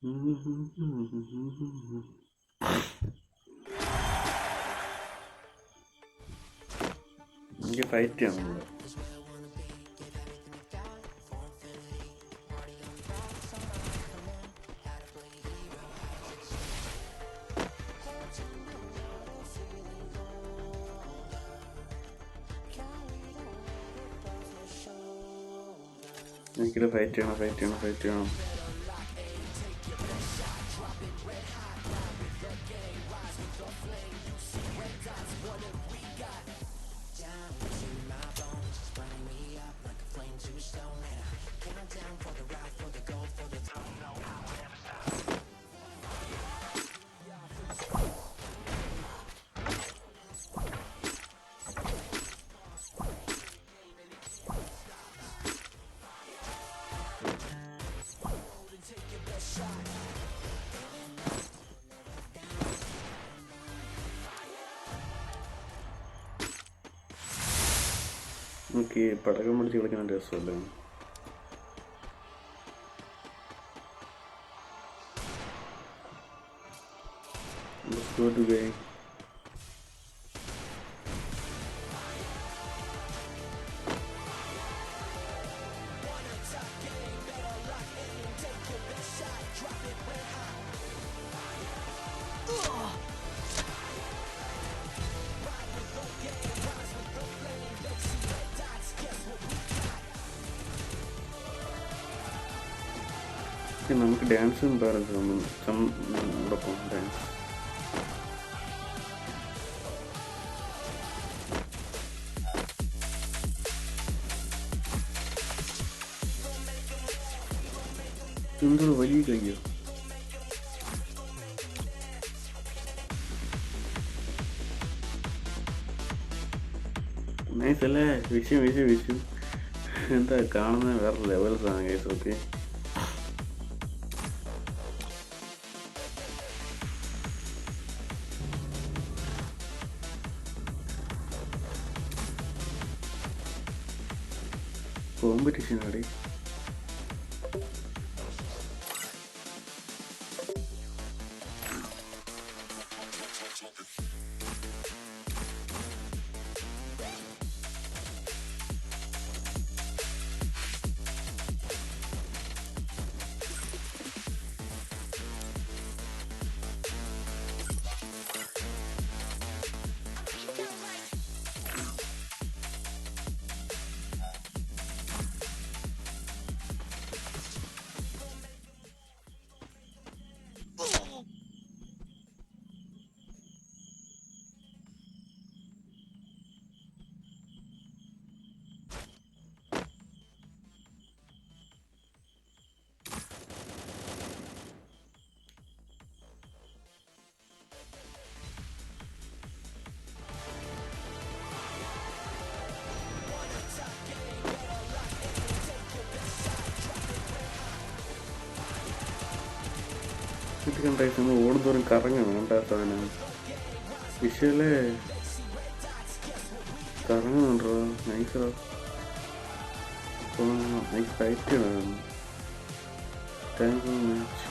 എനിക്ക് ഫൈറ്റ് ചെയ്യണം. എനിക്കിത് ഫൈറ്റ് ചെയ്യണം. നമുക്ക് പടക്കം പിടിച്ച് കളിക്കാൻ രസമല്ലേ? Let's go to game. നമുക്ക് ഡാൻസും പാരൊപ്പം ഡാൻസ്. എന്തൊരു വലിയ കയ്യോ! നൈസല്ലേ? വിഷു എന്താ കാണുന്ന വേറെ ലെവൽസാണ് ഗൈസ്. ഓക്കെ, കോമ്പറ്റീഷൻ അവിടെ. ഇത് കണ്ടായിട്ട് നമ്മൾ ഓടുന്തോറും കറങ്ങണം. കണ്ട സാധനം വിഷയല്ലേ? കറങ്ങുന്നുണ്ടോ? നൈസോ. നൈസ് ഫൈറ്റ് ചെയ്യണം. Thank you much.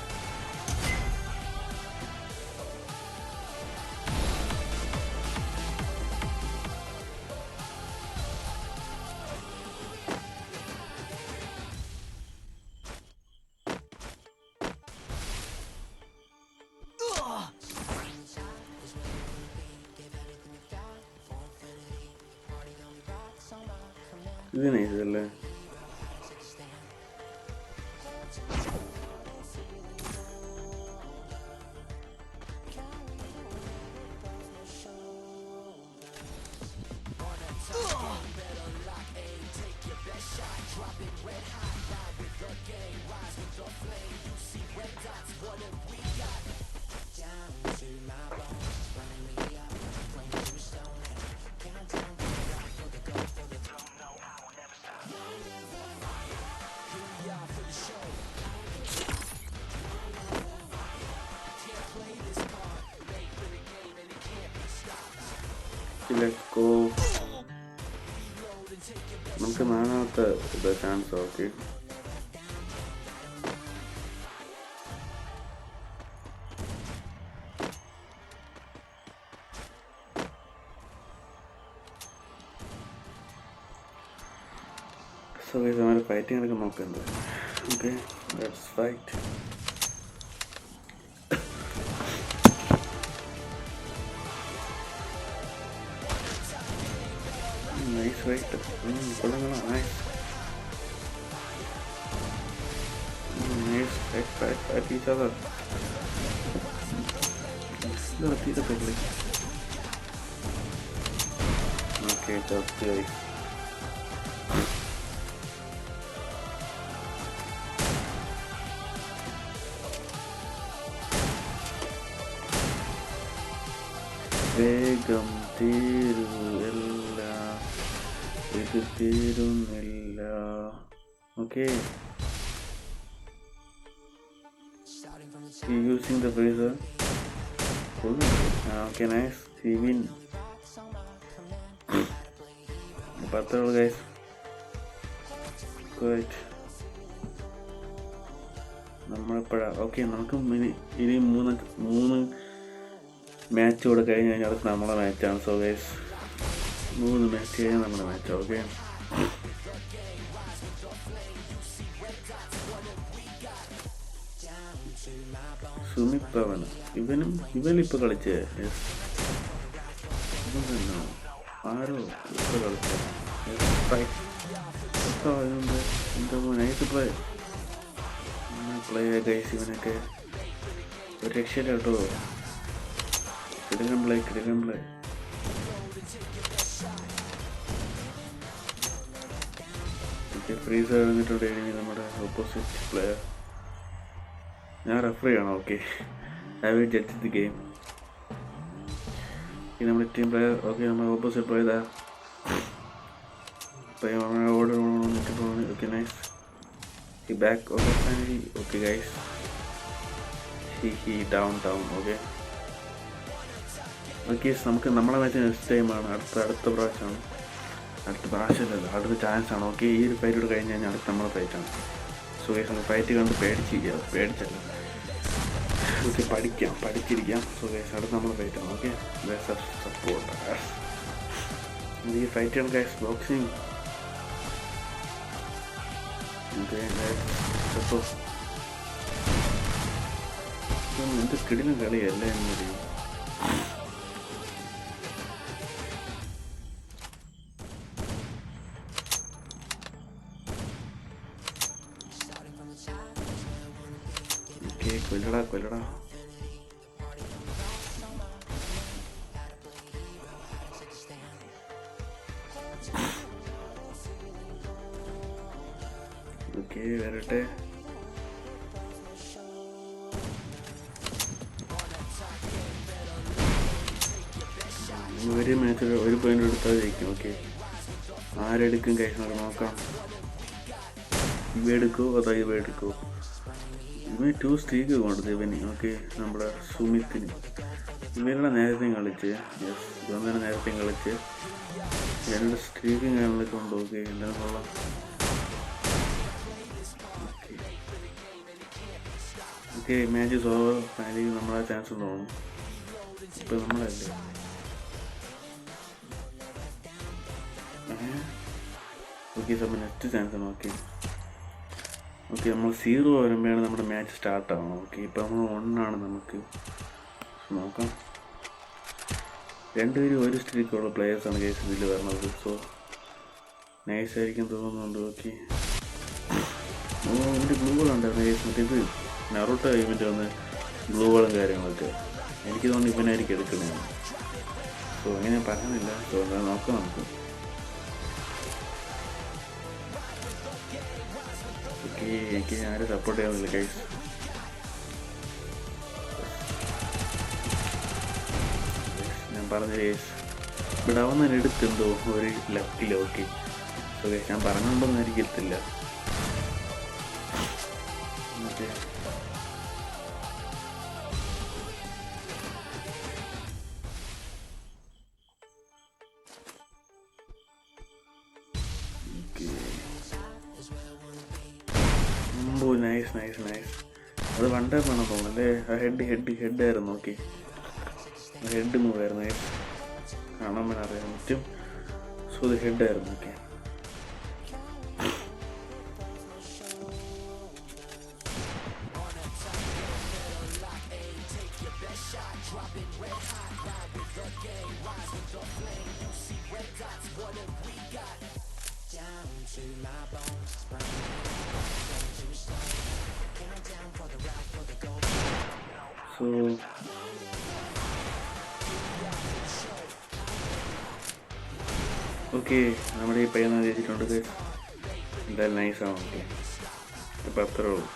ഇത് നൈസല്ലേ? Let's go. നമുക്ക് നാലാമത്തെ ചാൻസ്. ഓക്കെ, സോ ഗൈസ് അവന്മാർ ഫൈറ്റിംഗ് ഒക്കെ നോക്കുന്നത്. Okay, let's fight. Nice fight. കൊള്ളാം. Nice fight each other. തീരത്തുള്ളി. ഓക്കെ, ചത്തുപോയി. വേഗം തീരുന്നില്ല, ഇത് തീരുന്നില്ല. Okay, he using the freezer. Cool. Okay, nice. He win. Patrol guys. Good. നമ്മളിപ്പോഴാ ഓക്കെ. നമുക്ക് ഇനി മൂന്ന് മാച്ച് കൂടെ കഴിഞ്ഞ് കഴിഞ്ഞാൽ അടുത്ത് നമ്മുടെ മാച്ചാണ്. സോ ഗൈസ് 3 മാച്ച് കഴിഞ്ഞാൽ നമ്മുടെ മാച്ച്. ഓക്കെ, സുമിത് പവൻ ഇവനിപ്പോൾ കളിച്ചേ. ആരോ ഇപ്പോൾ കളിച്ചേ. എന്താ നൈസ് പ്ലേ ഗൈസ്. ഇവനൊക്കെ ഒരു രക്ഷയില്ല കേട്ടോ. കിടിലൻ പ്ലേ. ഫ്രീസ് കഴിഞ്ഞിട്ടുണ്ട് നമ്മുടെ ഓപ്പോസിറ്റ് പ്ലെയർ. ഞാൻ റെഫറി ആണ്. Okay, I will judge the game. നമ്മുടെ ടീം പ്ലെയർ. ഓക്കെ, നമ്മുടെ ഓപ്പോസിറ്റ് പ്ലെയർ ഇതാ ഓർഡർ വന്നിട്ട്. Okay, nice. He back. Okay, finally. Okay guys, he down. Okay, നമുക്ക് നമ്മളെ മാച്ച് നെക്സ്റ്റ് ടൈമാണ്. അടുത്ത പ്രാവശ്യമാണ്. അടുത്ത ചാൻസാണ്. ഓക്കെ, ഈ ഒരു ഫൈറ്റോട് കഴിഞ്ഞ് കഴിഞ്ഞാൽ അടുത്ത നമ്മളെ ഫൈറ്റാണ്. സോ ഗൈസ്, ഫൈറ്റ് കണ്ട് പേടിച്ചല്ല. ഓക്കെ, പഠിച്ചിരിക്കാം. സോ ഗൈസ്, അടുത്ത നമ്മളെ ഫൈറ്റാണ്. Okay, support. ഈ ഫൈറ്റാണ് ഗൈസ്, ബോക്സിങ്. എന്ത് കിടിലൻ കളിയല്ല എന്നൊരു. കൊല്ലടാ. ഓക്കെ, വരട്ടെ. ഒരു മാച്ചിൽ 1 പോയിന്റ് എടുത്താൽ ജയിക്കും. ഓക്കെ, ആരെടുക്കും കൈ നോക്കാം. ഇവ എടുക്കുമോ അതോ ഇവ എടുക്കുമോ? ഇവന് 2 സ്ട്രീക്ക് കൊണ്ടത് ഇവന്. ഓക്കെ, നമ്മുടെ സുമിത്തിന്. ഇവരുടെ നേരത്തെ കളിച്ച്. യെസ്, ഇവന്നെ നേരത്തെ കളിച്ച് 2 സ്ട്രീക്ക് ഞാനിലൊക്കെ ഉണ്ട്. ഓക്കെ, എന്തായാലും കൊള്ളാം. Okay, match is over. Finally നമ്മളെ ചാൻസ് തോന്നുന്നു. ഇപ്പം നമ്മളല്ലേ. ഓക്കെ, സമയം നെക്സ്റ്റ് ചാൻസാണ്. ഓക്കെ, നമ്മൾ 0 വരുമ്പോഴാണ് നമ്മുടെ മാച്ച് സ്റ്റാർട്ടാവുന്നത്. ഓക്കെ, ഇപ്പം നമ്മൾ 1 നമുക്ക് നോക്കാം. 2 പേരും 1 സ്ട്രീക്കുള്ള പ്ലെയേഴ്സാണ് കേസ് ഇതിൽ വരുന്നത്. സോ നൈസായിരിക്കും തോന്നുന്നുണ്ട്. ഓക്കെ, ഇതിൻ്റെ ഗ്ലൂ ബോൾ ഉണ്ടായിരുന്നു കേസ്. മറ്റേത് നറൂട്ടോ ഇവൻ്റ് വന്ന് ഗ്ലൂ ബോളും കാര്യങ്ങളൊക്കെ എനിക്ക് തോന്നുന്നു ഇവനായിരിക്കും എടുക്കുന്നതാണ്. സോ അങ്ങനെ പറയുന്നില്ല. സോ എന്താ നോക്കാം നമുക്ക്. എനിക്ക് ആരും സപ്പോർട്ട് ചെയ്യാറില്ല ഗൈസ്. ഞാൻ പറഞ്ഞ ഗൈസ് ഇവിടെ അവൻ എടുത്തുണ്ടോ ഒരു ലെഫ്റ്റിൽ. ഓക്കെ, സോ ഗൈസ് ഞാൻ പറഞ്ഞുകൊണ്ടൊന്നും എനിക്കെത്തില്ല. Okay, nice. അത് 1 ടൈം ആണെന്ന് തോന്നുന്നു അല്ലേ. ഹെഡ് ആയിരുന്നു. ഓക്കെ, ഹെഡ് മൂവ് ആയിരുന്നു. കാണാൻ അറിയാൻ പറ്റും. സോ ഇത് ഹെഡ് ആയിരുന്നു. ഓക്കെ, സോ ഓക്കെ, നമ്മുടെ ഈ പയ്യൻ ജയിച്ചിട്ടുണ്ട്. എന്തായാലും നൈസാണ്. ഓക്കെ, അപ്പോൾ അത്രേ ഉള്ളൂ.